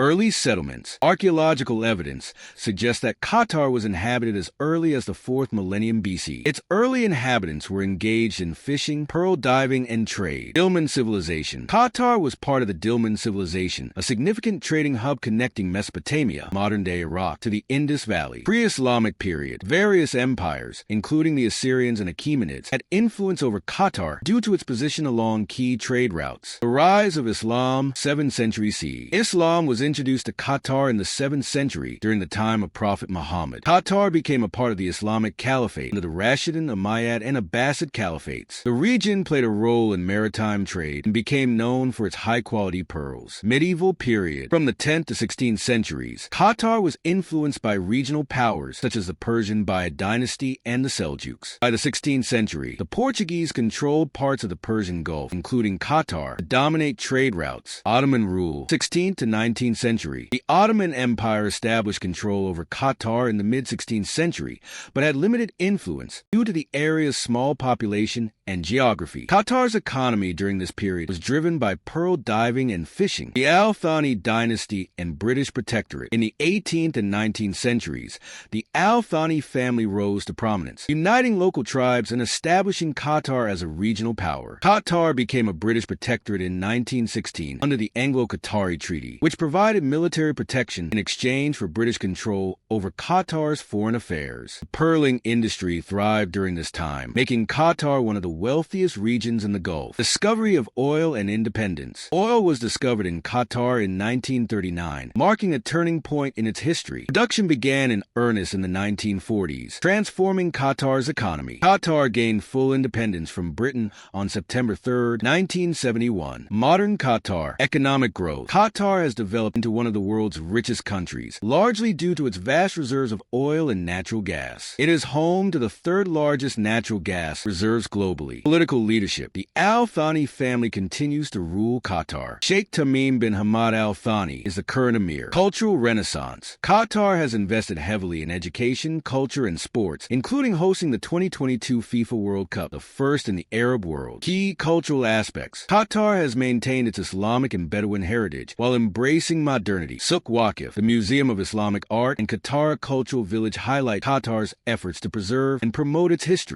Early settlements. Archaeological evidence suggests that Qatar was inhabited as early as the 4th millennium BC. Its early inhabitants were engaged in fishing, pearl diving, and trade. Dilmun civilization. Qatar was part of the Dilmun civilization, a significant trading hub connecting Mesopotamia, modern-day Iraq, to the Indus Valley. Pre-Islamic period. Various empires, including the Assyrians and Achaemenids, had influence over Qatar due to its position along key trade routes. The rise of Islam, 7th century CE. Islam was introduced to Qatar in the 7th century during the time of Prophet Muhammad. Qatar became a part of the Islamic Caliphate under the Rashidun, Umayyad, and Abbasid caliphates. The region played a role in maritime trade and became known for its high-quality pearls. Medieval period. From the 10th to 16th centuries, Qatar was influenced by regional powers such as the Persian Buyid dynasty and the Seljuks. By the 16th century, the Portuguese controlled parts of the Persian Gulf, including Qatar, to dominate trade routes. Ottoman rule. 16th to 19th century. The Ottoman Empire established control over Qatar in the mid-16th century, but had limited influence due to the area's small population and geography. Qatar's economy during this period was driven by pearl diving and fishing. The Al Thani dynasty and British protectorate. In the 18th and 19th centuries, the Al Thani family rose to prominence, uniting local tribes and establishing Qatar as a regional power. Qatar became a British protectorate in 1916 under the Anglo-Qatari Treaty, which provided military protection in exchange for British control over Qatar's foreign affairs. The pearling industry thrived during this time, making Qatar one of the wealthiest regions in the Gulf. Discovery of oil and independence. Oil was discovered in Qatar in 1939, marking a turning point in its history. Production began in earnest in the 1940s, transforming Qatar's economy. Qatar gained full independence from Britain on September 3, 1971. Modern Qatar. Economic growth. Qatar has developed into one of the world's richest countries, largely due to its vast reserves of oil and natural gas. It is home to the third largest natural gas reserves globally. Political leadership. The Al Thani family continues to rule Qatar. Sheikh Tamim bin Hamad Al Thani is the current emir. Cultural renaissance. Qatar has invested heavily in education, culture, and sports, including hosting the 2022 FIFA World Cup, the first in the Arab world. Key cultural aspects. Qatar has maintained its Islamic and Bedouin heritage while embracing modernity. Souk Waqif, the Museum of Islamic Art, and Qatar Cultural Village highlight Qatar's efforts to preserve and promote its history.